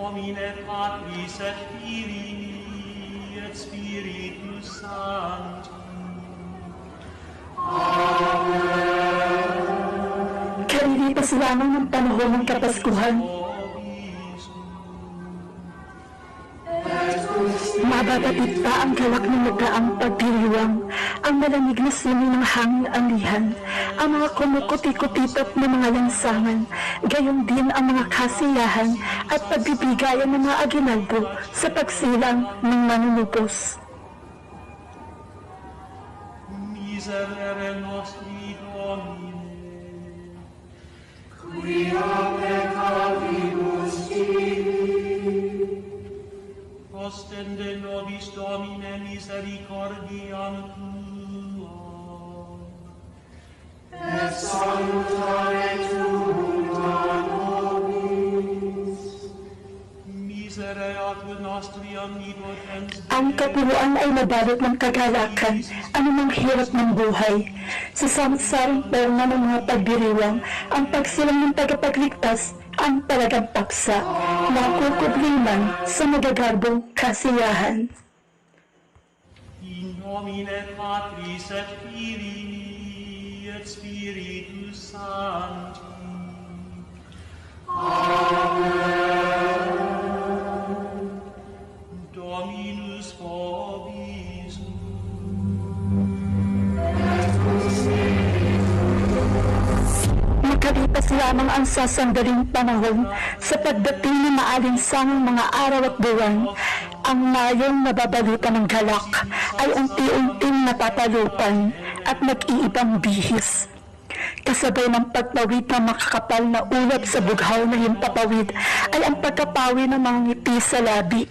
nomine Patris et Filii et Spiritus Sancti. Karilipas lamang ng panahon ng Kapaskuhan. Mababatid pa ang galak ng nagdaang pagdiriwang, ang malamig na simoy ng hangin alihan, ang mga kumukuti-kutitot na mga lansangan, gayon din ang mga kasiyahan at pagbibigayan ng mga aginaldo sa pagsilang ng manunubos. Miserere nostri Domine, quia peccavibus tibi, ostende nobis Domine misericordiam Tuam, et salutare Tua nobis. misereat nostri omnipotens Ang kapuluan ay nabalot ng kagalakan, anumang hirap ng buhay. Sa samot-saring perna ng mga pagdiriwang, ang pagsilang ng tagapagligtas ang talagang paksa na kukubliman sa magagarbong kasiyahan. in nomine Patris et Filii et Spiritus Sancti. Dominus vobisum. Makalipas lamang ang sasandaling panahon sa pagdating ng maalinsangang mga araw at buwan, ang mayong nababalutan ng galak ay unti-unting napapalutan at nag-iibang bihis. Kasabay ng pagpawid ng makakapal na ulap sa bughaw na himpapawid ay ang pagkapawi ng mga ngiti sa labi,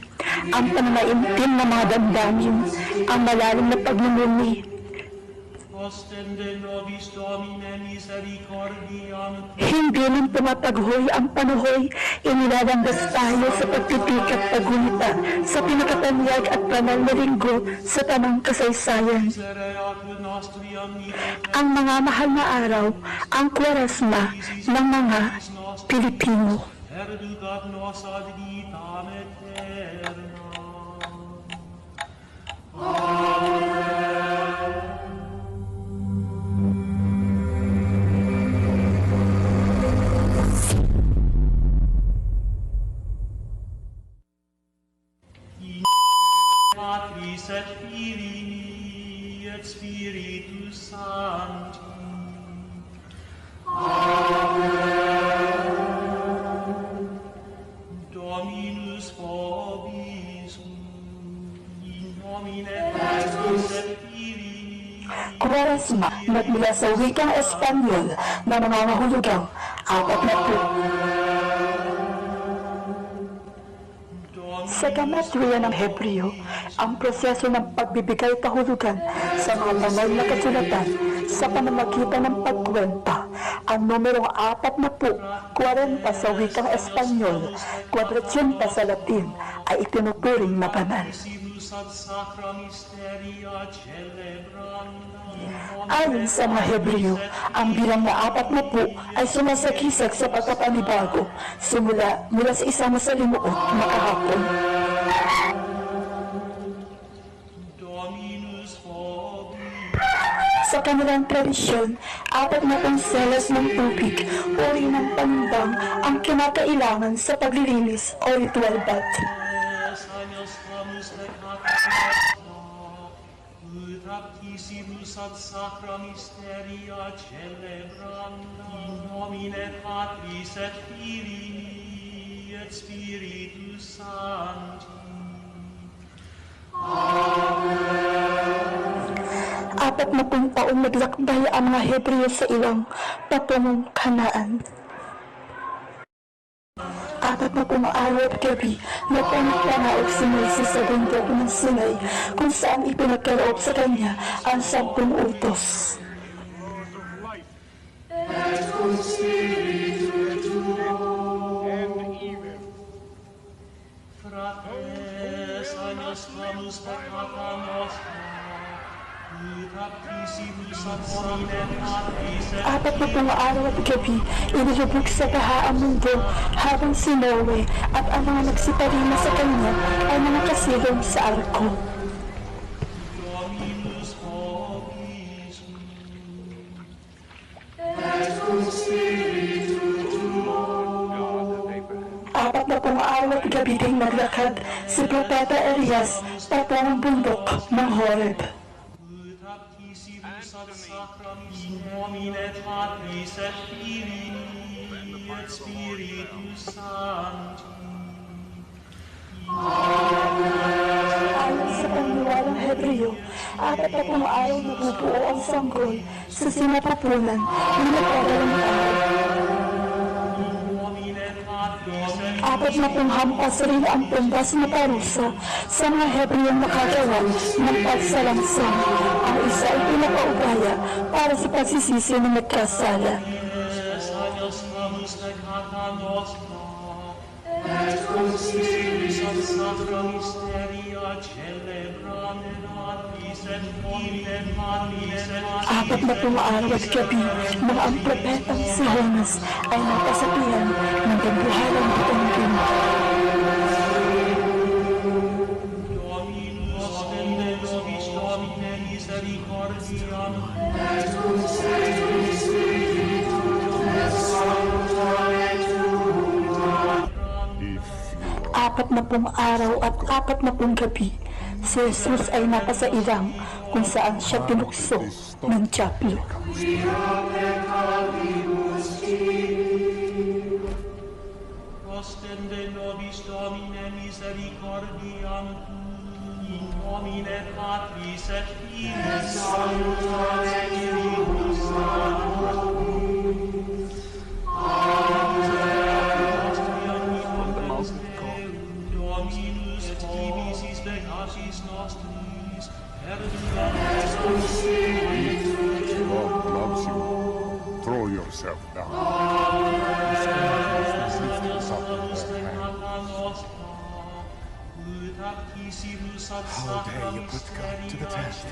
ang pananaimtim ng mga damdamin, ang malalim na pagmumuni. Ostende nobis Domine misericordiam Tuam. Hindi nang pumapaghoy ang panuhoy, inilalanggas tayo sa pagtitik at paggunita sa pinakatanyag at banal na linggo sa tamang kasaysayan. Misereat nostri omnipotens Ang mga mahal na araw, ang Kwaresma ng mga Pilipino. perducat nos ad vitam aeterna. In Patris et Filii et Spiritus Sancti. Dominus vobisum, in nomine Patris et Filii. Kwaresma nagmula sa wikang Espanyol na nangangahulugang 40. Sa geometriya ng Hebreo, ang proseso ng pagbibigay kahulugan sa mga banal na kasulatan sa pamamagitan ng pagkwenta. Ang numerong 40, 40 sa wikang Espanyol, 40 sa Latin, ay itinuturing na banal. Simul ad sacra mysteria celebranda. Ayon sa mga Hebreo, ang bilang na 40 ay sumasakisag sa pagkapanibago mula sa isang masalimuot na kahapon. Dominus vobis. Sa kanilang tradisyon, 40 selos ng tubig, uri ng panimbang ang kinakailangan sa paglilinis o ritual bath. Agnus Domus peccatus ut aptissimus ad sacra mysteria celebranda. In nomine Patris et Filii et Spiritus Sancti. 40 taon naglakbay ang mga Hebreo sa ilang patungong Kanaan. 40 araw at gabi na panagpanaog si Moises sa bundok ng Sinai kung saan ipinagkaloob sa kanya ang 10 utos. Et cum spiritu tuo, Fratres, agnus Domus peccata nostra, ut aptissimus ad nomine Patris Apat na pong araw at gabi, inilubog sa baha ang mundo habang si Noe at ang mga nagsiparima sa kanya ay mga kasilong sa arko. Dominus vobiscum. Et cum spiritu tuo. Apat na pong araw at gabi ding naglakad si Propeta Elias patungong bundok ng Horeb. Ut aptissimus ad sacramis in nomine Patris et Filii et Spiritus Sancti. Ayon sa pangniwalang Hebreo, apat na pong araw nabubuo ang sanggol sa sinapupunan ng nagkagalang tao. Nomine Patris et Apat na pong hampas rin ang tumbas na parusa sa mga Hebreong nakagawa ng pagsalangsang. Ang isa ay pinapaubaya para sa pagsisisi ng nagkasala. Filii agnus peccata nostra. Et cum spiritu Ad sacra mysteria celebramenatis et nomine Patris et Apat na pong araw at gabi nang ang propetang si Jonas ay napasapian ng kabuhalang butangin. Dominus tende nobis Domine misericordiam. et cum spiritu et salutare tua. Apat na pong araw at apat na pong gabi, si Jesus ay napasailang kung saan siya tinukso ng dyablo. Ostende nobis Domine misericordiam in nomine Patris et Filii et Spiritus Sancti. Dominus et divisis peccatis nostris perdula God loves you. Throw yourself down. How dare you put God to the test?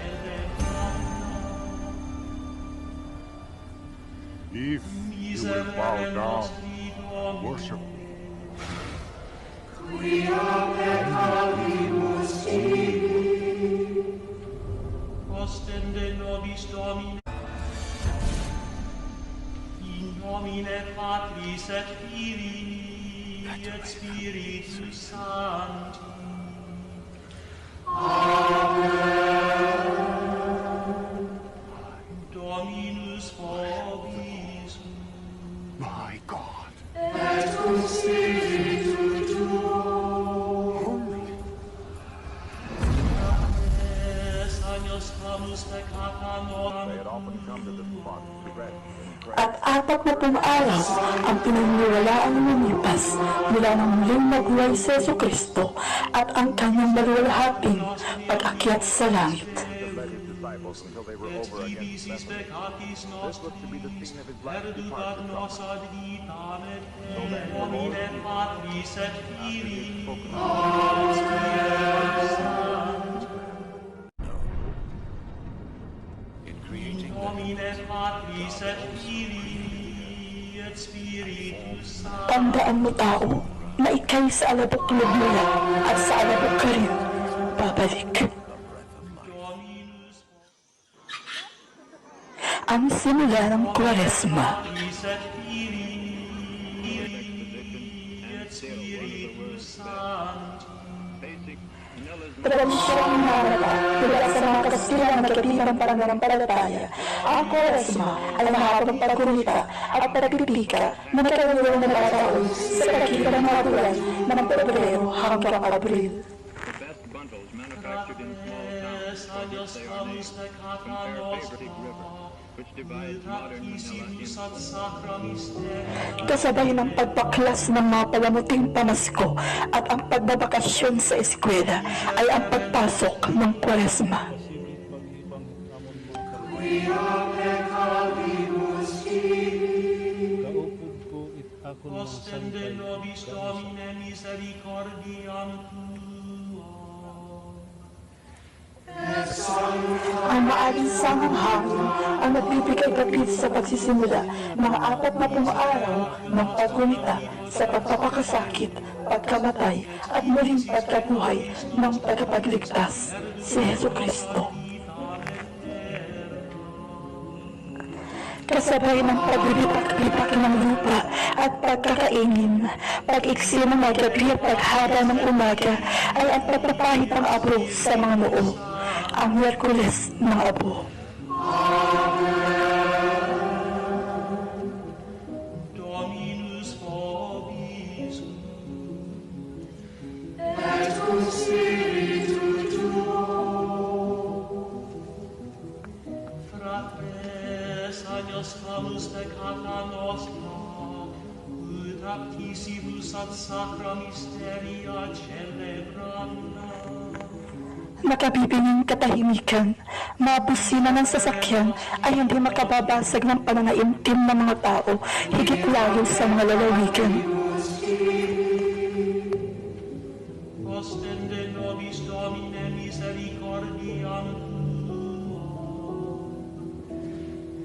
If you will bow down, worship me. Ostende nobis Domine in nomine Patris et Filii et Spiritus Sancti. Dominus vobiscum. My God. Et cum spiritu tuo. Es agnus clamus peccata They had non. often come to this spot to rest and pray. At apat na pong araw ang pinaniniwalaan ng lumipas mula ng muling nabuhay sa Jesucristo at ang kanyang maluwalhating pag-akyat sa langit. He led his disciples until they were Et over against divisis Bethany. peccatis This was to be the nostris scene of his last perducat departure nos from ad vitam et in nomine Patris et Filii et Spiritus Sancti. In nomine Patris et Filii et Spiritus Sancti. Tandaan mo tao na ikay sa alabok lumula at sa alabok ka rin babalik. Dominus Ang simula ng Kwaresma. Patris et Filii et Spiritus Sancti. Tradisyong narata mula sa mga kasilang nagkatibang pananampalataya. Ang Kwaresma ay mahabang pagkumita at pagpipika na nagkaroon ng mga taon sa pagitan ng mga buwan ng Pebrero hanggang Abril. The best bundles manufactured in small towns, for which they are named, compare favorited river, which divides modern Manila into Kasabay ng pagbaklas ng mga palamuting pamasko at ang pagbabakasyon sa eskwela ay ang pagpasok ng Kwaresma. Ostende nobis Domine misericordiam tua. Et Ang maaling sangang hangin ang nagbibigay kapit sa pagsisimula ng 40 araw ng paggunita sa pagpapakasakit, pagkamatay at muling pagkabuhay ng tagapagligtas, si Hesus Kristo. Kasabay ng paglipak-lipak ng lupa at pagkakaingin, pag-iksi ng mga gabi at paghaba ng umaga ay ang pagpapahid ng abo sa mga noo, ang Miyerkules ng abo. Dominus vobis, et cum spiritu tuo. Fratres, agnus camus peccata nostra, ut actissibus ad sacra mysteria celebranda. Nakabibinging katahimikan, mga busina ng sasakyan ay hindi makababasag ng pananaimtim ng mga tao, higit lalo sa mga lalawigan. Ostende nobis Domine misericordiam tuo,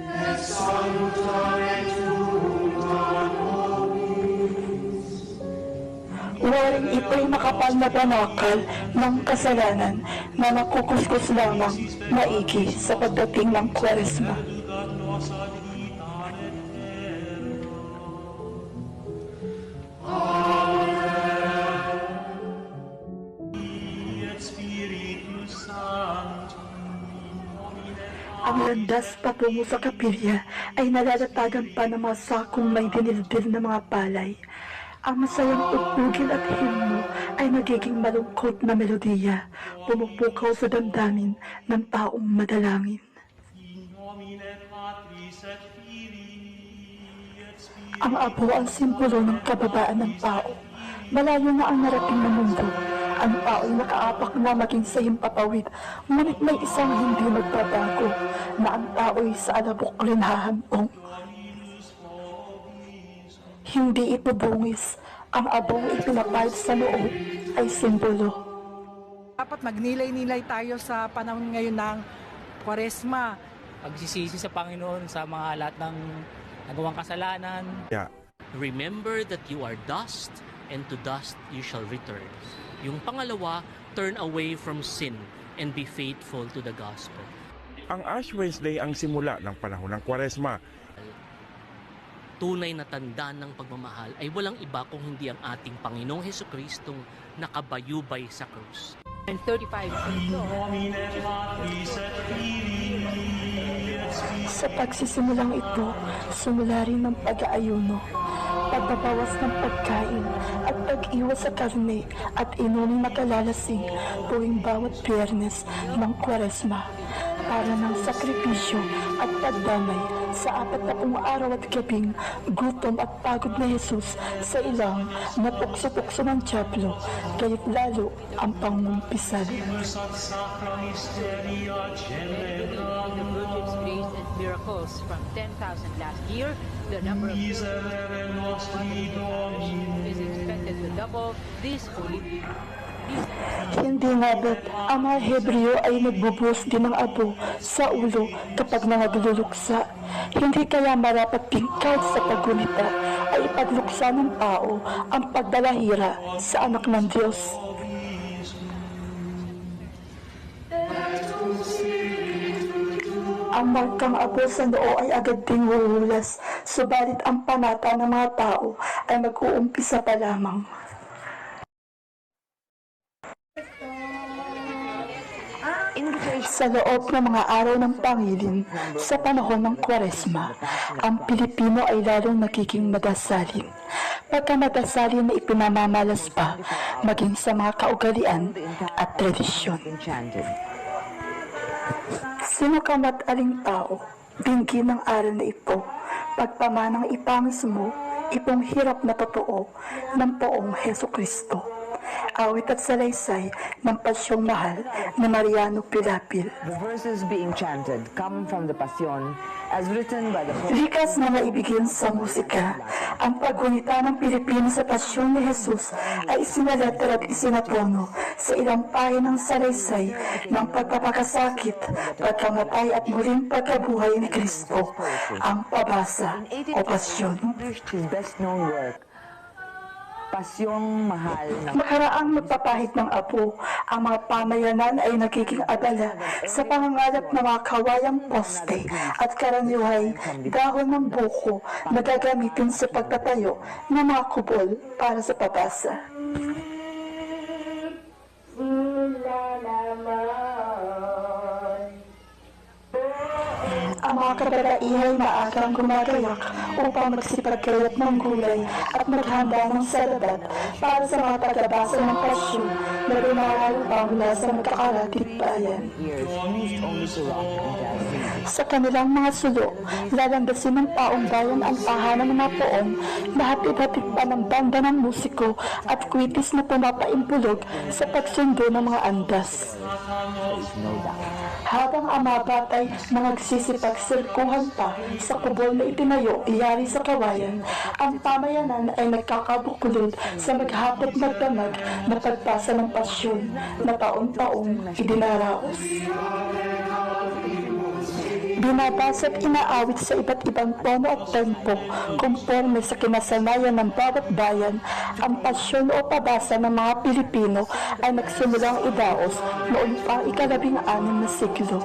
et salutare tua nobis. Waring ito'y makapal na banakal ng kasalanan na nakukuskus lamang maigi sa pagdating ng Kwaresma. Educat nos ad vitam aeterna. Amen. Et Spiritus Sancti, nomine Ang landas patungo sa kapilya ay nalalatagan pa ng mga sakong may dinildil na mga palay. Ang masayang tugtugin at himno ay nagiging malungkot na melodiya, pumupukaw sa damdamin ng taong madalangin. in nomine Patris et Filii et Spiritus. Ang abo ang simbolo ng kababaan ng tao. Malayo na ang narating na mundo. Ang tao ay nakaapak na maging sa himpapawid, ngunit may isang hindi magbabago, na ang tao ay sa alabok rin hahantong. Hindi ito bungis. Ang abong ipinapahid sa loob ay simbolo. Dapat magnilay-nilay tayo sa panahon ngayon ng Kwaresma. Pagsisisi sa Panginoon sa mga lahat ng nagawang kasalanan. Remember that you are dust, and to dust you shall return. Yung pangalawa, turn away from sin and be faithful to the gospel. Ang Ash Wednesday ang simula ng panahon ng Kwaresma. Tunay na tanda ng pagmamahal ay walang iba kung hindi ang ating Panginoong Hesukristong nakabayubay sa krus. And 35 Nomine Patris et Filii et Spiritus. Sa pagsisimulang ito, simula rin ng pag-aayuno, pagbabawas ng pagkain at pag-iwas sa karne at inumin makalalasing tuwing bawat Biyernes ng Kwaresma para ng sakripisyo at pagdamay sa 40 araw at gabing gutom at pagod na Jesus sa ilang na tukso-tukso ng dyablo, kaya't lalo ang pangumpisal. At sacra mysteria celebranda. the Virgin's grace and miracles from 10,000 last year. The number of Miserere nostri Domine. is expected to double this holy week. Hindi nga ba't ang mga Hebreo ay nagbubuhos din ng abo sa ulo kapag nangagluluksa? Hindi kaya marapat din kahit sa paggunita ay ipagluksa ng tao ang pagdalahira sa anak ng Diyos. Ang markang abo sa noo ay agad ding huhulas, subalit ang panata ng mga tao ay mag-uumpisa pa lamang. Sa loob ng mga araw ng pangilin, sa panahon ng Kwaresma, ang Pilipino ay lalong nagiging madasalin. Pagka madasalin na ipinamamalas pa, maging sa mga kaugalian at tradisyon. Sino ka mat aling tao, bingi ng aral na ito, pagpamanang ipangis mo, itong hirap na totoo ng poong Hesus Kristo. awit at salaysay ng Pasyong Mahal na Mariano Pilapil. The verses being chanted come from the Passion as written by the poet. Likas na naibigin sa musika, ang paggunita ng Pilipino sa Pasyon ni Jesus ay isinaletra at isinapono sa ilang pahin ng salaysay ng pagpapakasakit, pagkamatay at muling pagkabuhay ni Kristo, ang pabasa o Pasyon. His best-known work, Pasyong Mahal ng Makaraang magpapahid ng apo, ang mga pamayanan ay nagiging abala sa pangangalap ng mga kawayang poste at karaniway dahon ng buko na gagamitin sa pagtatayo ng mga kubol para sa pabasa. Ang mga kababaihang maagang gumagayak upang magsipagkayat ng gulay at maghanda ng salabat para sa mga tagabasa ng Pasyon na dumaral pa mula sa magkakalatid bayan. years used only to rock and jazz music. Sa kanilang mga sulo, lalandasin ng taong bayan ang tahanan ng mga poong na hatid-hatid pa ng banda ng musiko at kwitis na pumapaimpulog sa pagsundo ng mga andas. Habang ang mga batay na nagsisipag-sirkuhan pa sa kubol na itinayo iyari sa kawayan, ang pamayanan ay nagkakabukulod sa maghapot magdamag na pagpasa ng Pasyon na taon-taong idinaraos. Binabasa at inaawit sa iba't ibang tono at tempo konforme sa kinasanayan ng bawat bayan. Ang pasyon o pabasa ng mga Pilipino ay nagsimulang idaos noong pang ika-16 na siglo.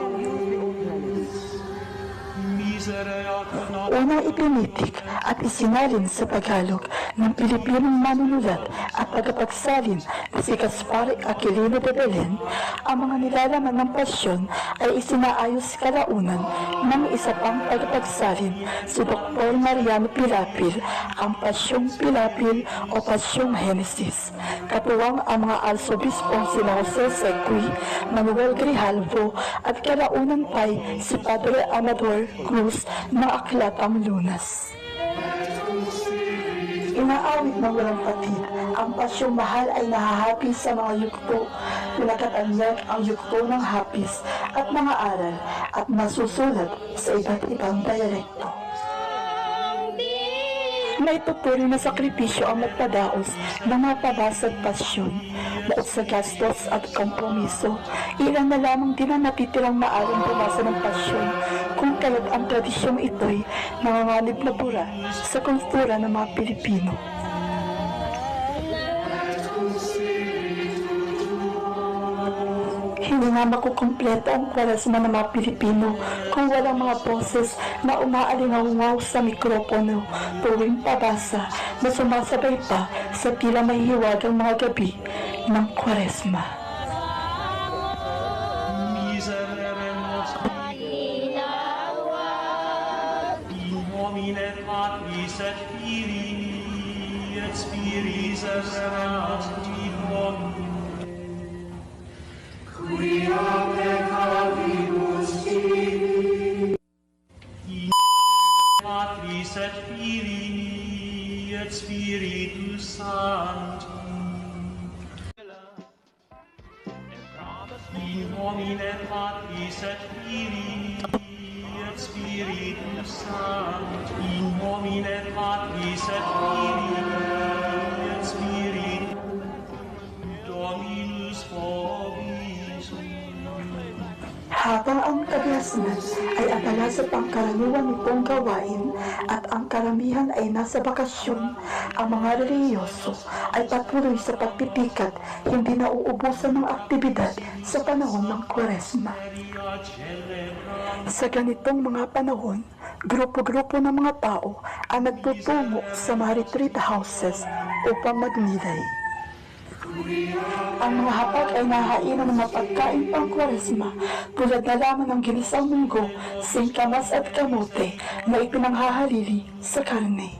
Unang ipinitik at isinalin sa Tagalog ng Pilipinong manunulat at tagapagsalin na si Gaspar Aquilino de Belen, ang mga nilalaman ng Pasyon ay isinaayos kalaunan ng isa pang tagapagsalin, si Dr. Mariano Pilapil, ang Pasyong Pilapil o Pasyong Genesis. Katuwang ang mga alsobispong sina Jose Sequi, Manuel Grijalvo at kalaunan pa'y si Padre Amador Cruz ng Aklatang Lunas. Inaawit ng walang patid, ang Pasyong Mahal ay nahahapi sa mga yugto, pinakatanyag ang yugto ng hapis at mga aral at nasusulat sa iba't ibang dialekto. Naitutuloy na sakripisyo ang magpadaos ng mga pabasa at pasyon. Bukod sa gastos at kompromiso, ilan na lamang din ang natitirang maaaring bumasa ng pasyon kung kaya't ang tradisyong ito'y nanganganib na bura sa kultura ng mga Pilipino. Hindi nga makukumpleto ang Kwaresma ng mga Pilipino kung walang mga boses na umaalingaw sa mikropono tuwing pabasa na sumasabay pa sa tila mahihiwagang mga gabi ng Kwaresma. Miserere nostri, in nomine Patris et Filii et Spiritus Sancti Domini. Quia peccavibus tibi, in Patris et Filii et Spiritus Sancti. In nomine Patris et Filii et Spiritus Sancti. In nomine Patris et Filii et Spiritus Dominus vobis. Habang ang kabiasnan ay abala sa pangkaraniwan nitong gawain at ang karamihan ay nasa bakasyon, ang mga relihiyoso ay patuloy sa pagpipikat, hindi nauubusan ng aktibidad sa panahon ng Kwaresma. Sa ganitong mga panahon, grupo-grupo ng mga tao ang nagtutungo sa mga retreat houses upang magnilay. Ang mga hapag ay nahainan ng mga pagkain pang Kwaresma tulad na lamang ng ginisang munggo, singkamas at kamote na ipinanghahalili sa karne.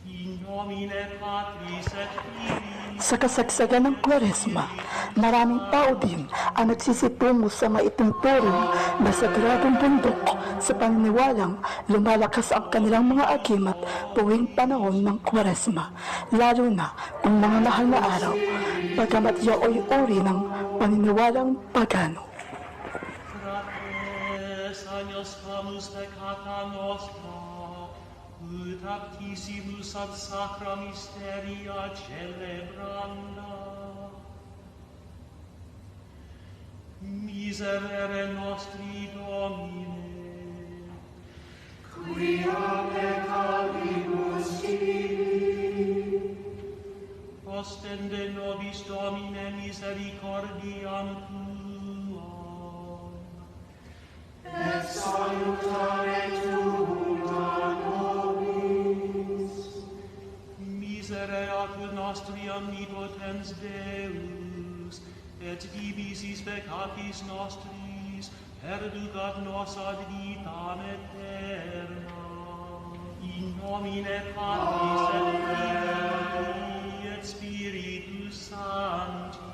In nomine Patris et Filii Sa kasagsagan ng Kwaresma, maraming tao din ang nagsisitungo sa maituturing na sagradong bundok sa paniniwalang lumalakas ang kanilang mga agimat tuwing panahon ng Kwaresma, lalo na kung mga mahal na araw, bagamat yaoy uri ng paniniwalang pagano. Ut aptissimus ad sacra mysteria celebranda. Miserere nostri Domine, quia peccavibus tibi, ostende nobis Domine misericordiam tuam, et salutare tuum a nobis. Misereatur nostri omnipotens Deus, et divisis peccatis nostris, perducat nos ad vitam aeterna. In nomine Patris et Filii et Spiritus Sancti.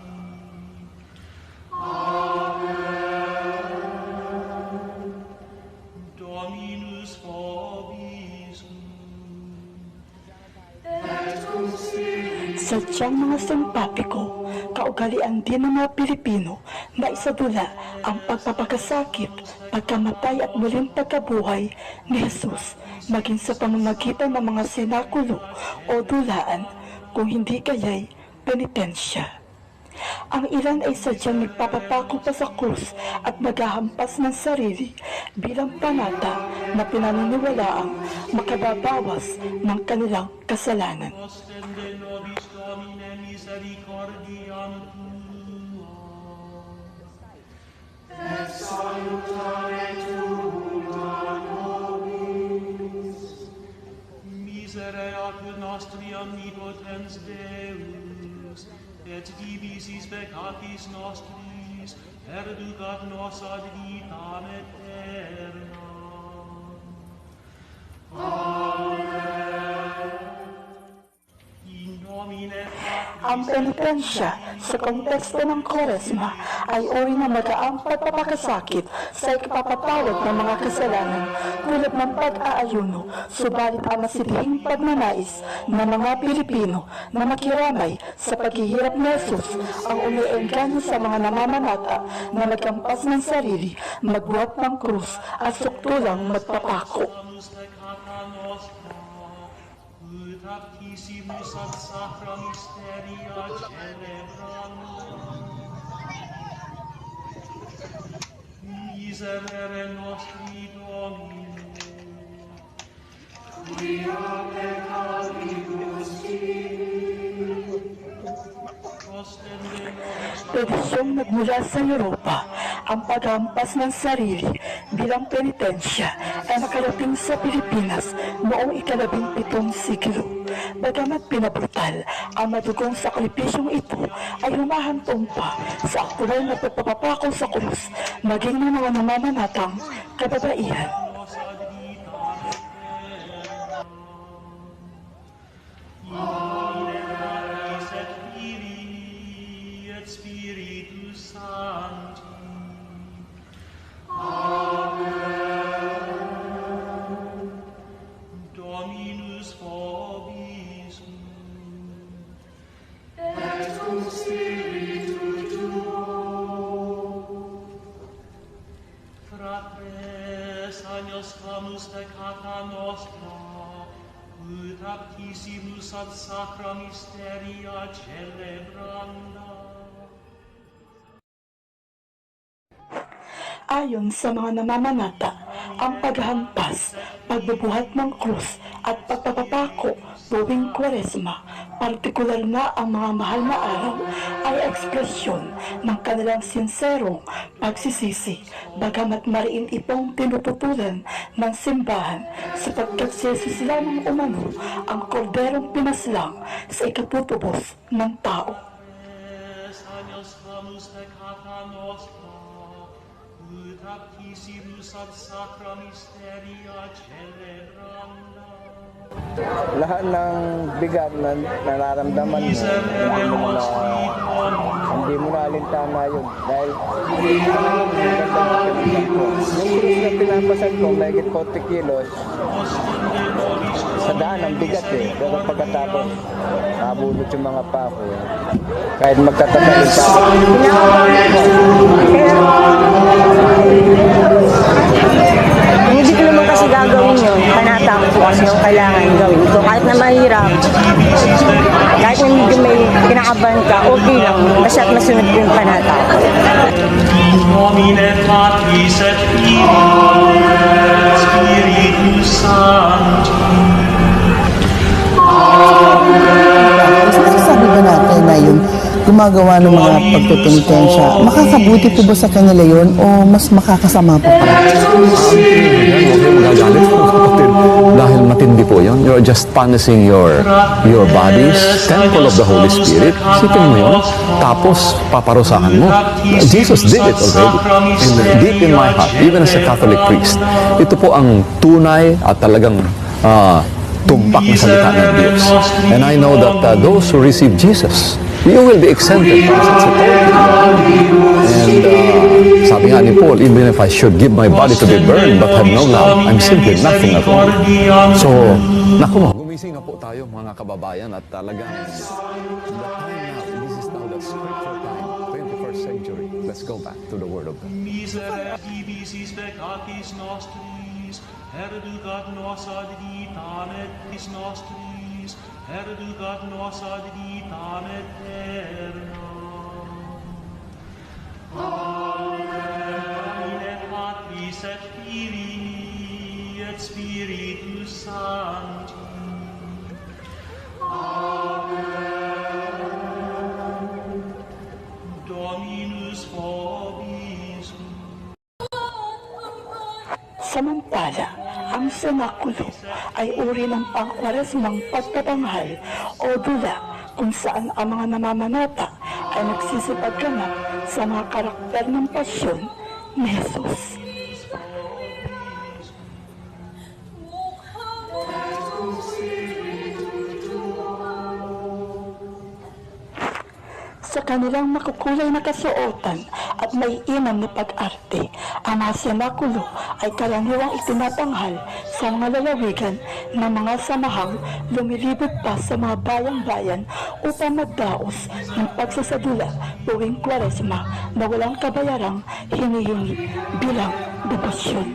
Amen. Dominus vobiscum. Sadyang mga simpatiko, kaugalian din ng mga Pilipino na isadula ang pagpapakasakit, pagkamatay at muling pagkabuhay ni Jesus, maging sa pamamagitan ng mga sinakulo o dulaan, kung hindi kaya'y penitensya. Ang ilan ay sadyang nagpapapako pa sa krus at naghahampas ng sarili bilang panata na pinaniniwalaang makababawas ng kanilang kasalanan. Ostende nobis Domine misericordiam tuam, et salutare tuum a nobis. Misereatur nostri omnipotens Deus, et divisis peccatis nostris, perducat nos ad vitam aeterna. Amen. In nomine Ang penitensya sa konteksto ng Kwaresma ay uri ng magaang pagpapakasakit sa ikapapatawad ng mga kasalanan tulad ng pag-aayuno, subalit ang masilihing pagnanais ng mga Pilipino na makiramay sa paghihirap ni Jesus ang umiengganyo sa mga namamanata na nagkampas ng sarili, magbuhat ng krus at suktulang magpapako. Ut aptissimus ad sacra mysteria celebranda. Miserere nostri Domine, quia peccavibus tibi, ostende nobis Tradisyong nagmula sa Europa, ang paghampas ng sarili bilang penitensya ay nakarating sa Pilipinas noong ika-17 siglo. Bagamat pinabrutal, ang madugong sakripisyong ito ay humahantong pa sa aktual na pagpapapako sa krus, maging ng mga namamanatang kababaihan. nos ad vitam aeterna. In nomine Patris et Filii et Spiritus Sancti. Amen. Dominus vobiscum. Et cum spiritu tuo. Fratres, agnus camus peccata nostra, ut aptissimus ad sacra mysteria celebranda. Ayon sa mga namamanata, ang paghampas, pagbubuhat ng krus at pagpapapako tuwing Kwaresma, partikular na ang mga mahal na araw, ay ekspresyon ng kanilang sinserong pagsisisi, bagamat mariin itong tinututulan ng simbahan sapagkat si Jesus lamang umano ang korderong pinaslang sa ikatutubos ng tao. Agnus camus peccata nostra, ut aptissimus ad sacra mysteria celebranda. Lahat ng bigat na nararamdaman mo, hindi mo na alintana yun. Dahil yung krus na pinapasan ko, may 40 kilos, sa daan ang bigat eh. Pero pagkatapos, nabulot yung mga pako. Kahit magtatagalin pa. Hindi ko naman kasi gagawin yun. Panata ko kasi yung kailangan gawin ko. Kahit na mahirap, kahit na medyo may kinakabahan ka, okay lang. Basta't masunod ko yung panata ko. Nomine Patris et Filii et Spiritus Sancti. Masasabi ba natin na yung gumagawa ng mga pagtupenitensya, makakabuti po ba sa kanila yun o mas makakasama po pa? Magagalit po kapatid dahil matindi po yun. You're just punishing your bodies, temple of the Holy Spirit. Isipin mo yun, tapos paparusahan mo. Jesus did it already. And deep in my heart, even as a Catholic priest, ito po ang tunay at talagang tumpak na salita ng Diyos. And I know that those who receive Jesus, you will be exempted from such a thing. And sabi nga ni Paul, even if I should give my body to be burned but have no love, I'm simply nothing at all. So, naku mo, gumising na po tayo mga kababayan at talagang the time now, this is now the scripture time, 21st century. Let's go back to the Word of God. Erducat nos ad vitam et is nostris, erducat nos ad vitam aeternam. Amen. In Patris et Filii et Spiritus Sancti. Amen. Dominus vobiscum. Samantala, ang senakulo ay uri ng pangkwaresmang pagtatanghal o dula kung saan ang mga namamanata ay nagsisipagganap sa mga karakter ng pasyon ni Jesus. Sa kanilang makukulay na kasuotan at may inam na pag-arte, ang mga senakulo ay karaniwang itinatanghal sa mga lalawigan ng mga samahang lumilibot pa sa mga bayang-bayan upang magdaos ng pagsasadula tuwing Kwaresma na walang kabayarang hinihingi bilang debosyon.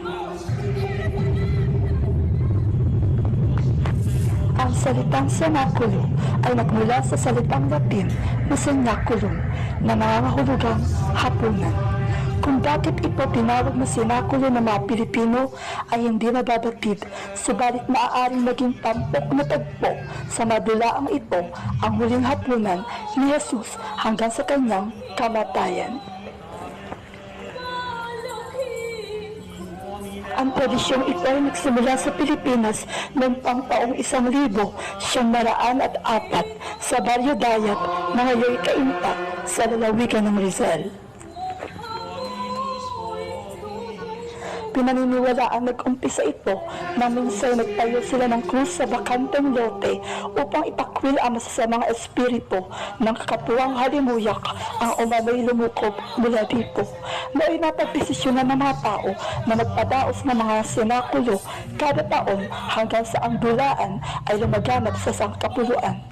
Ang salitang senakulo ay nagmula sa salitang Latin na senaculum na nangangahulugang hapunan. Kung bakit ito tinawag na senakulo ng mga Pilipino ay hindi nababatid, subalit maaaring maging tampok na tagpo sa madulaang ito ang huling hapunan ni Jesus hanggang sa kanyang kamatayan. Ang tradisyong ito ay nagsimula sa Pilipinas noong taong 1904 sa Baryo Dayat na ngayon Cainta sa lalawigan ng Rizal. Pinaniniwalaang nag-umpisa ito na minsan nagtayo sila ng krus sa bakanteng lote upang ipakwil ang masasamang espiritu ng kakapuwang halimuyak ang umano'y lumukob mula dito. Noong napagdesisyonan ng mga tao na magpadaos ng mga senakulo kada taon hanggang sa ang dulaan ay lumaganap sa sangkapuluan.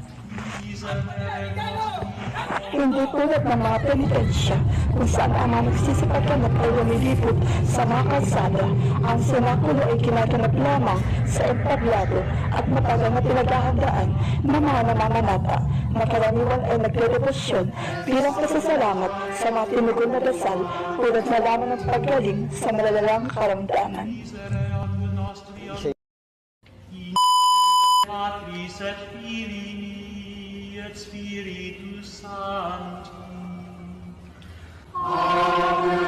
Hindi tulad ng mga penitensya kung saan ang mga nagsisipagganap ay lumilipot sa mga kalsada. Ang senakulo ay ginaganap lamang sa entablado at matagal na pinaghahandaan ng mga namamanata na karaniwan ay nagdedebosyon bilang pasasalamat sa mga tinugon na dasal tulad na lamang ng paggaling sa malalalang karamdaman. Patris et Filii et Spiritus Sancti. Amen.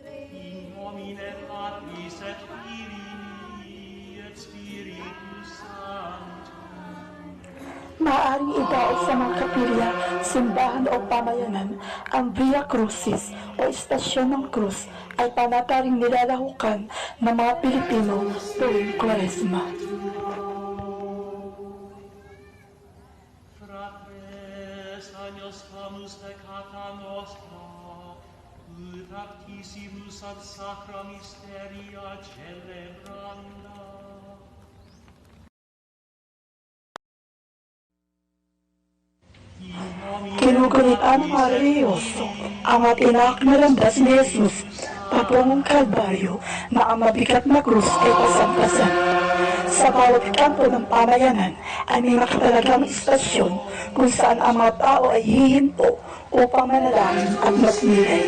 In nomine Patris et Filii et Spiritus Sancti. maaaring idaos sa mga kapilya, simbahan o pamayanan. Ang Via Crucis o Istasyon ng Krus ay panataring nilalahukan ng mga Pilipino tuwing Kwaresma. Fratres, agnus camus peccata nostra, ut aptissimus ad sacra mysteria celebranda. Kinugunitan ng Arioso ang atinak na landas ni Jesus patungong Kalbaryo na ang mabigat na krus ay pasampasan. Sa bawat kanto ng pamayanan ay may makatalagang istasyon kung saan ang mga tao ay hihinto upang manalangin at magnilay.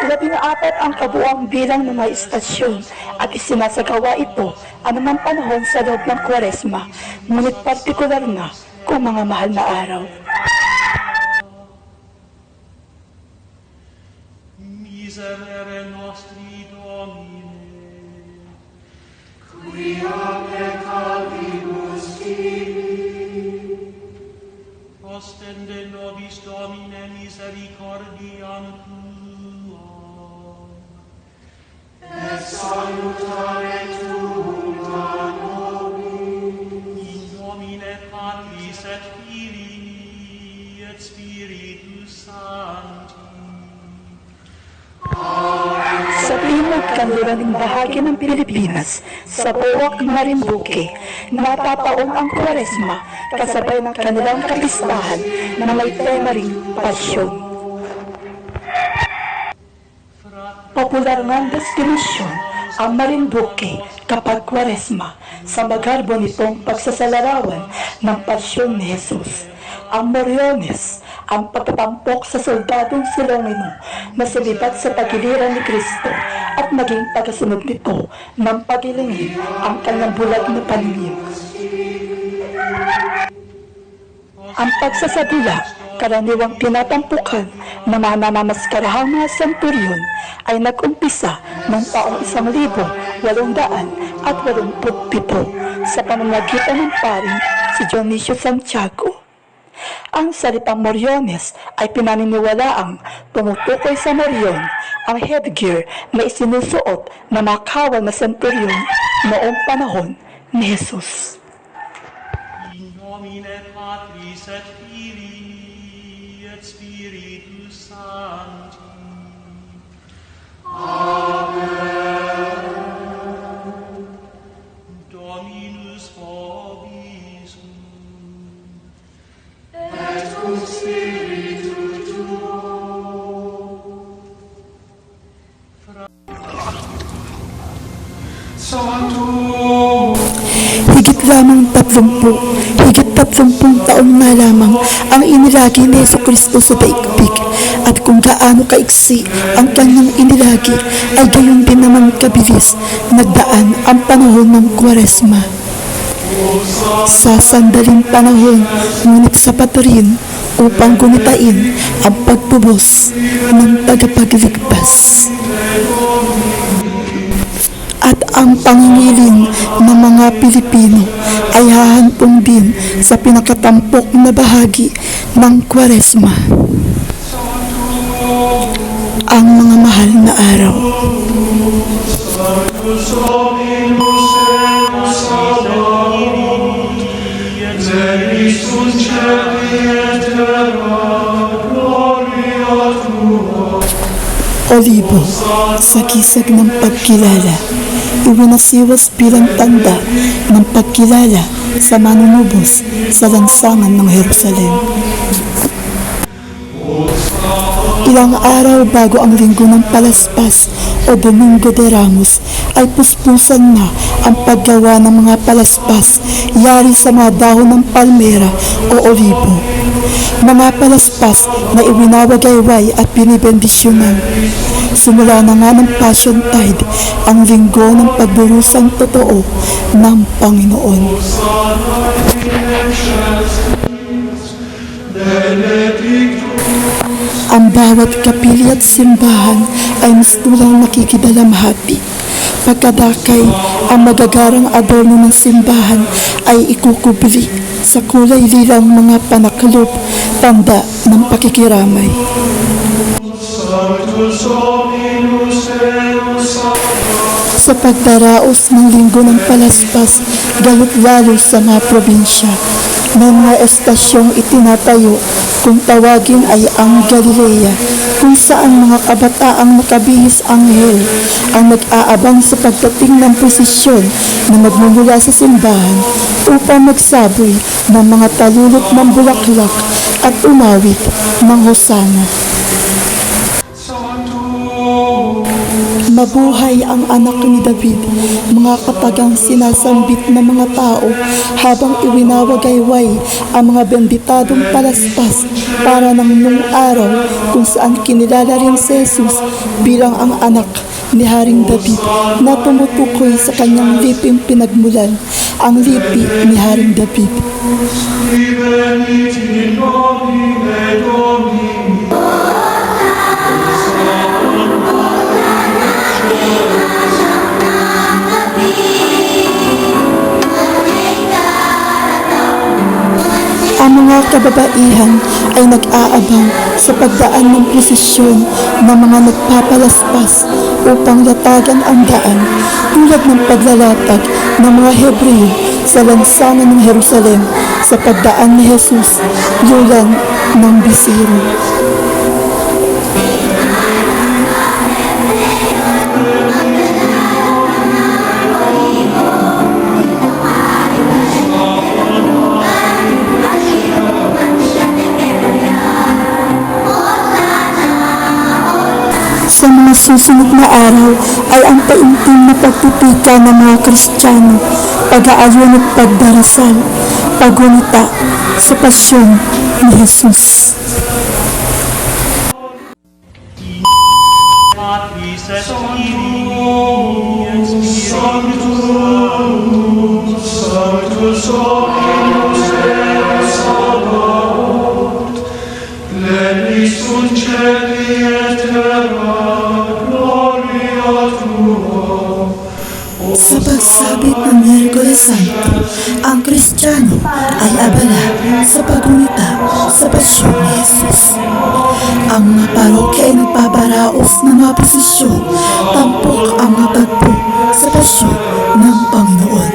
14 ang kabuang bilang ng mga istasyon at isinasagawa ito anumang panahon sa loob ng Kwaresma, ngunit partikular na kung mga mahal na araw. Miserere nostri Domine, quia peccavimus tibi, ostende nobis Domine misericordiam tuam, et salutare tuum a nobis. In nomine Patris et Filii et Spiritus Sancti. Sa timog kanluraning bahagi ng Pilipinas, sa Buwak Marinduque, natataon ang Kwaresma kasabay ng kanilang kapistahan na may tema ring pasyon. Popular ng destinasyon ang Marinduque kapag Kwaresma sa magarbo nitong pagsasalarawan ng pasyon ni Jesus. Ang Moriones, ang pagtatampok sa soldadong Silongino na sumibat sa pagiliran ni Kristo at naging tagasunod nito ng pagilingin ang kanyang bulag na paningin. Ang pagsasadula, karaniwang tinatampukan na mananamaskarahang mga senturyon ay nag-umpisa noong taong 1887 sa pamamagitan ng paring si Dionisio Santiago. Ang salitang Moriones ay pinaniniwalaang tumutukoy sa Morion, ang headgear na isinusuot na makawal na senturyon noong panahon ni Jesus. In nomine Patris et Filii et Spiritus Sancti. Amen. Dominus vobiscum. Et cum spiritu tuo. Sanctum. Higit lamang 30 taon na lamang ang inilagi ni Jesucristo sa daigdig, at kung gaano kaiksi ang kanyang inilagi ay gayon din naman kabilis nagdaan ang panahon ng Kwaresma. Sa sandaling panahon, ngunit sapat rin upang gunitain ang pagtubos ng tagapagligtas. At ang pangingiling ng mga Pilipino ay hahantong din sa pinakatampok na bahagi ng Kwaresma, ang mga mahal na araw. Olibo, sa kisag ng pagkilala, iwinasiwas bilang tanda ng pagkilala sa manunubos sa lansangan ng Jerusalem. Ilang araw bago ang linggo ng Palaspas o Domingo de Ramos ay puspusan na ang paggawa ng mga palaspas yari sa mga dahon ng palmera o olibo. Mga palaspas na iwinawagayway at binibendisyonan. Simula na nga ng Passion Tide, ang linggo ng pagdurusang totoo ng Panginoon. Ang bawat kapili at simbahan ay mistulang nakikidalamhati. pagkadakay, ang magagarang adorno ng simbahan ay ikukubli sa kulay lilang mga panaklob, tanda ng pakikiramay. Sa pagdaraos ng linggo ng palaspas, galit lalo sa mga probinsya, may mga estasyong itinatayo kung tawagin ay ang Galilea, kung saan mga kabataang nakabihis anghel ang nag-aabang sa pagdating ng prosesyon na magmumula sa simbahan upang magsaboy ng mga talulot ng bulaklak at umawit ng hosana. Mabuhay ang anak ni David, mga katagang sinasambit ng mga tao habang iwinawagayway ang mga benditadong palaspas para ng nung araw kung saan kinilala rin si Jesus bilang ang anak ni Haring David na tumutukoy sa kanyang liping pinagmulan, ang lipi ni Haring David. Ang mga kababaihan ay nag-aabang sa pagdaan ng prosesyon ng mga nagpapalaspas upang latagan ang daan tulad ng paglalatag ng mga Hebreo sa lansangan ng Jerusalem sa pagdaan ni Jesus, lulan ng bisiro. Sa mga susunod na araw ay ang taimtim na pagtipika ng mga Kristiyano, pag-aalon at pagdarasal, paggunita sa pasyon ni Jesus. Patris et Filii et Spiritus Sanctus, Sanctus Dominus Deus Sabaoth, plenius sunt caeli et terra, gloria tua. Sa pagsabit ng Miyerkules Santo, ang Kristiyano ay abala sa paggunita sa pasyon ni Jesus. Ang mga parokya ay nagpaparaos ng mga prosesyon, tampok ang mga tagpo sa pasyon ng Panginoon.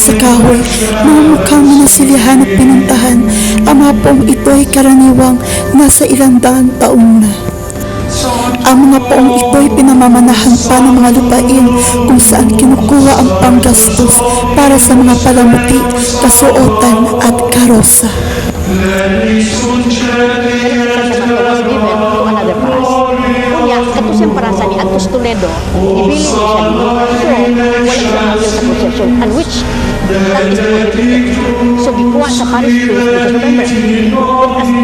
Sa kahoy, mga mukhang minasilihan at pinuntahan, ang mga poong ito ay karaniwang nasa 100 taon na. Ang mga poong ito ay pinamamanahan pa ng mga lupain kung saan kinukuha ang panggastos para sa mga palamuti, kasuotan at karosa. Kato siyang parasa ni Antos Toledo, ibili niya siya dito. So, wala siyang awil sa prosesyon, and which that is prohibited. So, gikuha sa parish priest, because remember,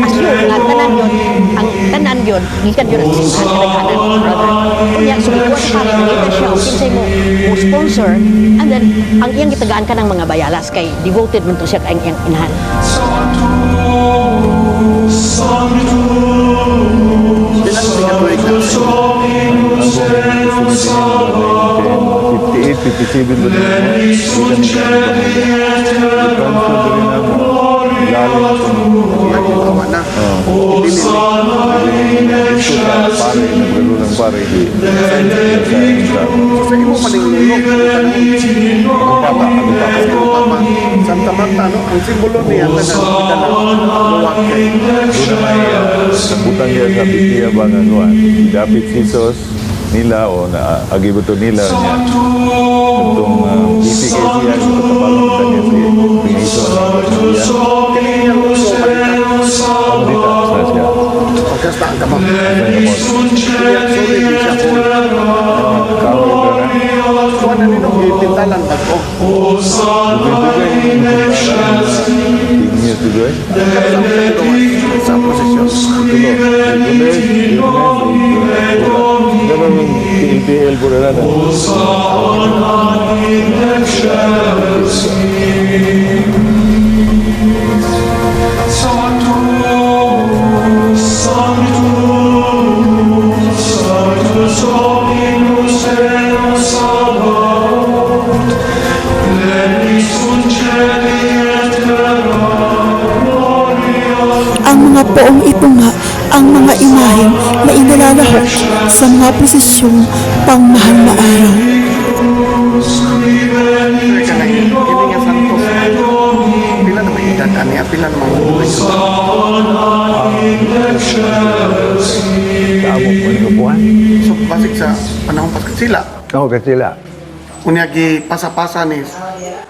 assume nga tanan yun, ang tanan yun, gikan yun ang simbahan kadaghanan, brother. Kaya, so gikuha sa parish, later siya, o kinsay mo sponsor, and then, ang iyang gitagaan ka ng mga bayalas, kay devoted man to siya kay iyang inahan. Santa Marta, no? Ang simbolo niya na Butang niya sa Bitiya Banganuan. Dapat Jesus nila o na agibuto nila niya. Itong BPKC yan, ito kapalong kanya si Piniso. Kaya niya, pamulita sa siya. basta ang kamot. Kuha na nino, ipintalan bago. Tingin ito doon. Sa posisyon. Ganun PLPL po na lang. Ang mga poong ito nga ang mga imahen na inilalahok sa mga presisyong pangmahal na araw. Pila naman edad, ani? Pila naman so, basik sa panahon pas sila. Oo, kasila. Unyagi pasa-pasa ni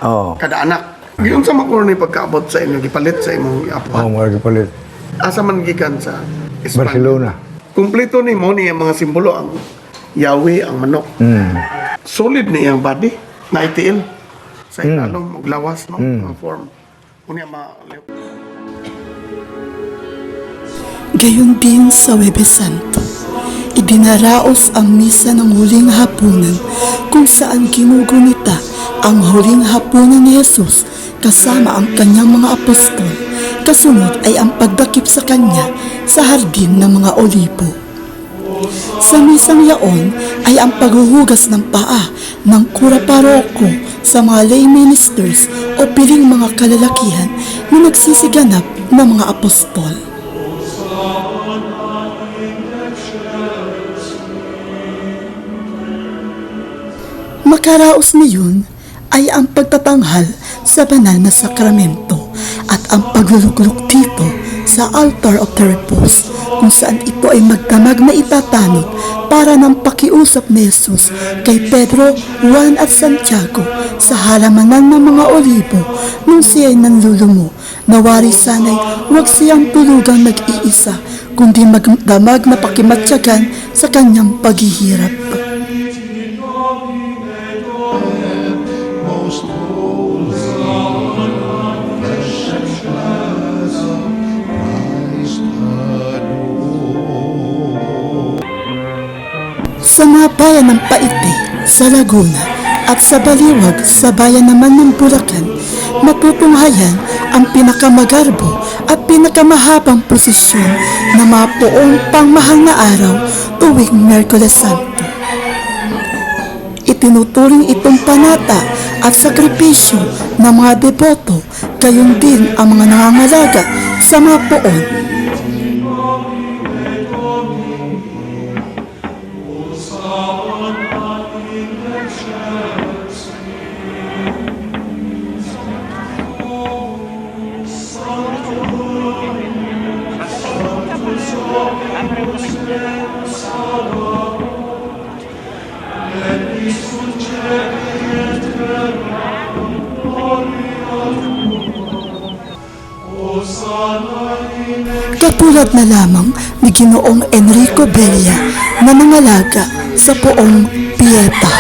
Oo. kada anak. Giyon sa makuro ni pagkaabot sa inyo, gipalit sa imong apuhan. Oo, mga kapalit. Asa man gikan sa Espanya. Barcelona. Kumpleto ni mo ni ang mga simbolo, ang Yahweh, ang manok. Solid ni ang body, na ITL. Sa ilalong, maglawas, no? Ang form. Unya Gayon din sa Huwebes Santo, idinaraos ang misa ng huling hapunan kung saan ginugunita ang huling hapunan ni Jesus kasama ang kanyang mga apostol. Kasunod ay ang pagdakip sa kanya sa hardin ng mga olibo. Sa misang yaon ay ang paghuhugas ng paa ng kura paroko sa mga lay ministers o piling mga kalalakihan na nagsisiganap ng mga apostol. Makaraos niyon ay ang pagtatanghal sa banal na sakramento at ang pagluluklok dito sa Altar of the Repose kung saan ito ay magdamag na itatanod para ng pakiusap ni Jesus kay Pedro, Juan at Santiago sa halamanan ng mga olibo nung siya'y nanlulumo. Nawari sana'y huwag siyang tulugang nag-iisa kundi magdamag na pakimatyagan sa kanyang paghihirap. Sa mga bayan ng Paite, sa Laguna at sa Baliwag sa bayan naman ng Bulacan, matutunghayan ang pinakamagarbo at pinakamahabang prosesyon na mga poong pangmahal na araw tuwing Miyerkules Santo. Itinuturing itong panata at sakripisyo ng mga deboto, gayon din ang mga nangangalaga sa mga poon. Katulad na lamang ni Ginoong Enrico Belia na nangalaga sa poong Pieta.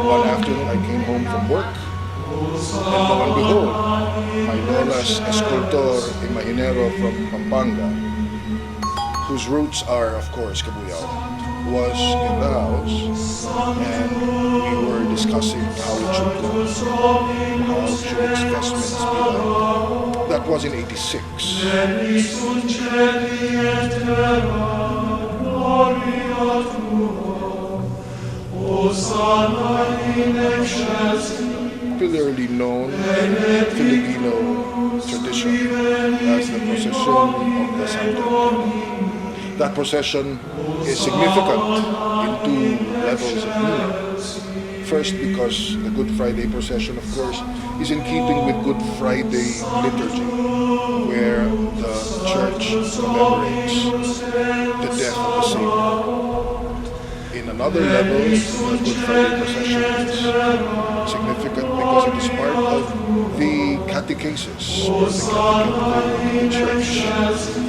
One afternoon, I came home from work, and lo and behold, my lola's escultor imaginero from Pampanga, whose roots are, of course, Cabuyao, was in the house, and we were discussing how it should go, how should its vestments be like. That was in 86. Popularly known Filipino tradition as the procession of the Santo. That procession is significant in two levels of meaning. First, because the Good Friday procession, of course, is in keeping with Good Friday liturgy, where the Church commemorates the death of the Savior. In another level, the Good Friday procession is significant because it is part of the catechesis, or the catechetical of the Church,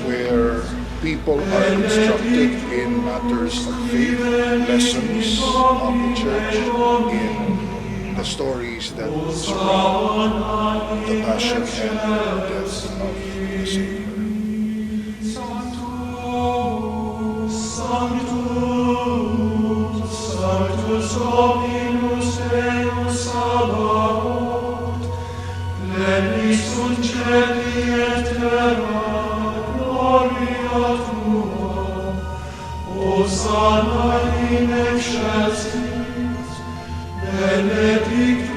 where people are instructed in matters of faith, lessons of the church, in the stories that surround the passion and death of the Savior. Sanctus Dominus Deus Sabaoth, plenius sunt celi et terra, gloria tua, Hosanna in excelsis, benedictus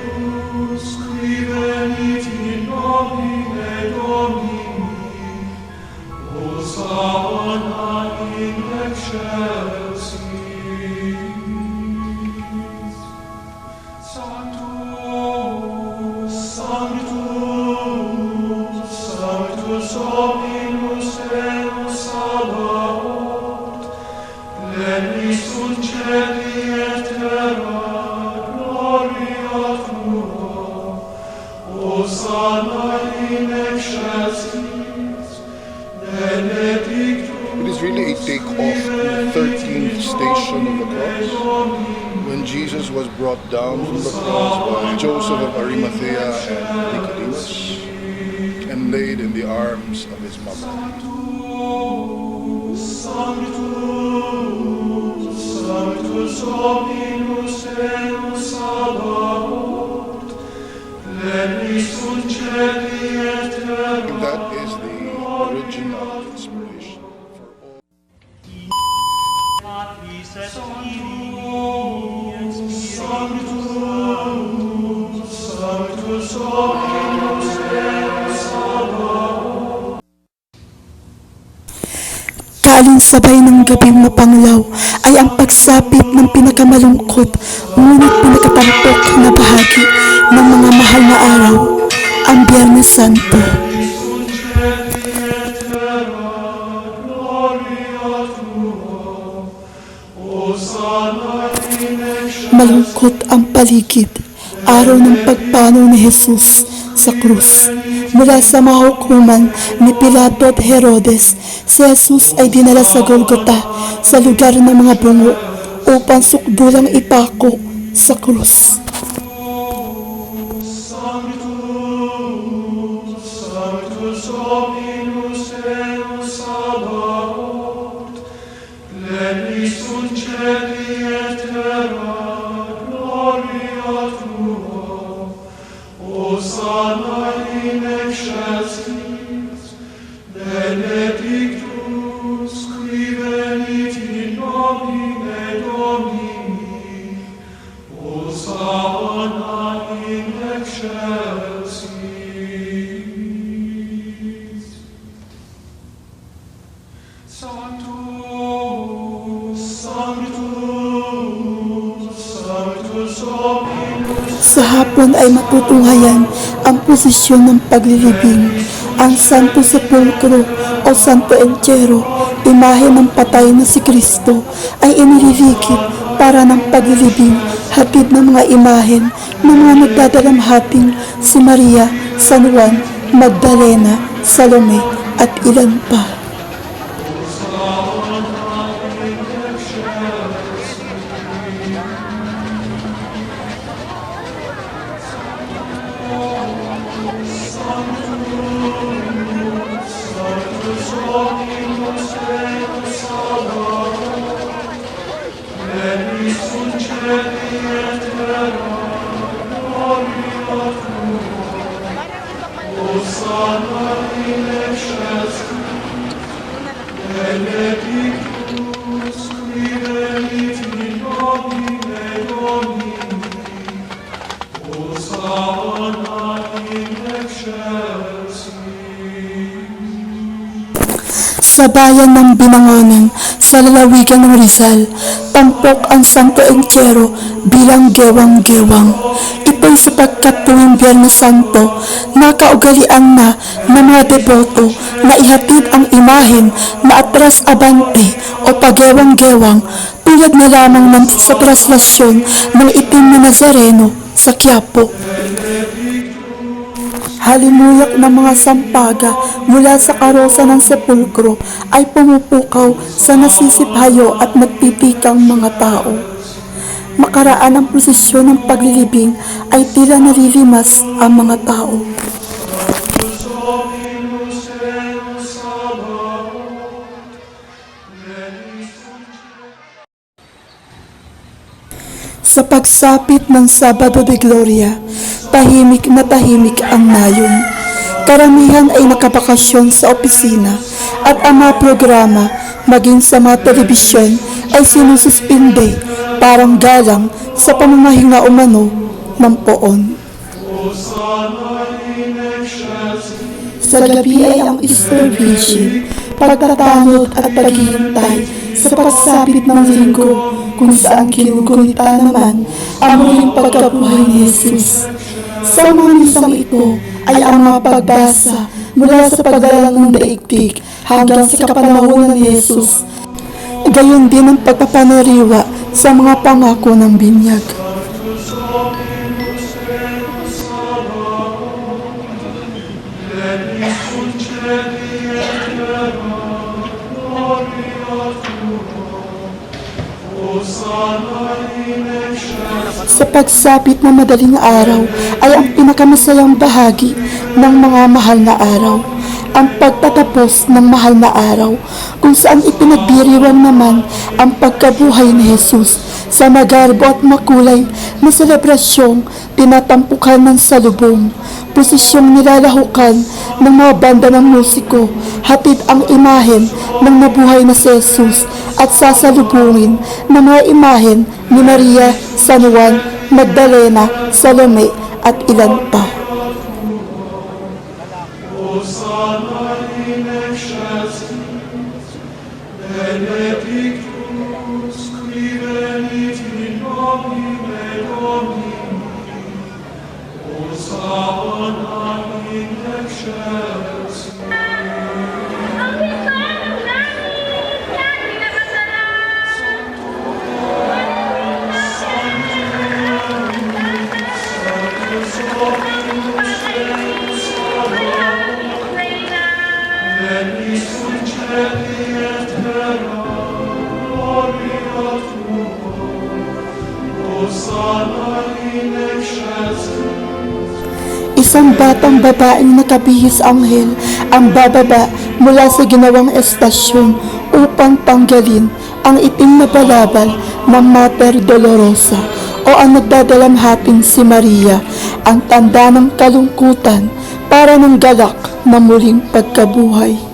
qui venit in nomine Domini, Hosanna in excelsis. Sanctus Dominus Deus Sabaoth, plenius sunt celi et terra, gloria tua, Hosanna in excelsis, benedictus. It is really a take-off to the 13th station of the cross, when Jesus was brought down from the cross by Joseph of Arimathea and Nicodemus, and laid in the arms of his mother. Sanctus Dominus Deus Sabaoth, plenius sunt celi et terra. That is the original inspiration for all. Sanctus Dominus Deus Sabaoth. Kaalinsabay ng gabing mapanglaw ay ang pagsapit ng pinakamalungkot ngunit pinakatampok na bahagi ng mga mahal na araw, ang Biyernes Santo. Malungkot ang paligid, araw ng pagpanaw ni Jesus sa krus. Mula sa mahukuman ni Pilato at Herodes, si Jesus ay dinala sa Golgota, sa lugar ng mga bungo, upang sukdulang ipako sa krus. Sanctus Dominus Deus Sabaoth, plenius sunt celi et terra, gloria tua, Hosanna in excelsis, benedictus qui venit in nomine Domini, Hosanna in excelsis. Sa hapon ay matutunghayan ang posisyon ng paglilibing. Ang Santo Sepulcro o Santo Entierro, imahe ng patay na si Kristo, ay iniririkit para ng paglilibing, hatid ng mga imahen ng mga nagdadalamhating si Maria, San Juan, Magdalena, Salome at ilan pa. Sa bayan ng Binangonan, sa lalawigan ng Rizal, tampok ang Santo Entierro bilang gewang-gewang. Ito'y sapagkat tuwing Biyernes Santo, nakaugalian na ng mga deboto na ihatid ang imahen na atras abante o pagewang-gewang tulad na lamang ng sa traslasyon ng itim na Nazareno sa Quiapo. Halimuyak ng mga sampaga mula sa karosa ng sepulkro ay pumupukaw sa nasisiphayo at nagtitikang mga tao. Makaraan ang prosesyon ng paglilibing ay tila nalilimas ang mga tao. Sa pagsapit ng Sabado de Gloria, tahimik na tahimik ang nayon. Karamihan ay nakabakasyon sa opisina at ang mga programa maging sa mga telebisyon ay sinususpinde parang galang sa pamamahinga umano ng poon. Sa gabi ay ang Easter Vigil, pagtatanod at paghihintay sa pagsapit ng linggo kung saan kinugunita naman ang muling pagkabuhay ni Jesus. Sa mga misang ito ay ang mga pagbasa mula sa paglalang ng daigdig hanggang sa kapanahunan ni Jesus. Gayon din ang pagpapanariwa sa mga pangako ng binyag. Sa pagsapit na madaling araw ay ang pinakamasayang bahagi ng mga mahal na araw, ang pagtatapos ng mahal na araw kung saan ipinagdiriwang naman ang pagkabuhay ni Jesus sa magarbo at makulay na selebrasyong tinatampukan ng salubong. Posisyong nilalahukan ng mga banda ng musiko, hatid ang imahen ng nabuhay na si Jesus at sasalubungin ng mga imahen ni Maria, San Juan, Magdalena, Salome at ilan pa. Isang batang babaeng nakabihis anghel ang bababa mula sa ginawang estasyon upang tanggalin ang itim na balabal ng Mater Dolorosa o ang nagdadalamhating si Maria, ang tanda ng kalungkutan para ng galak na muling pagkabuhay.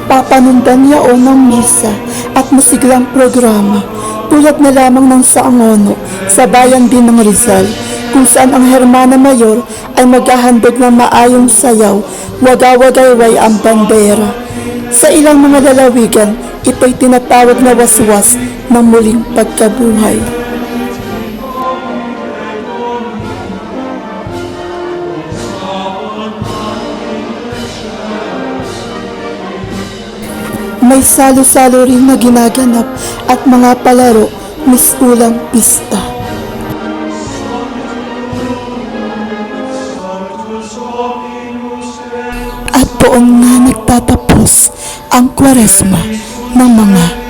Papanundan yaon ng misa at masiglang programa tulad na lamang ng Saangono sa bayan din ng Rizal, kung saan ang Hermana Mayor ay maghahandog ng maayong sayaw, wagawagayway ang bandera. Sa ilang mga lalawigan, ito'y tinatawag na waswas ng muling pagkabuhay. May salo-salo rin na ginaganap at mga palaro, miskulang pista. At doon na nagtatapos ang Kwaresma ng mga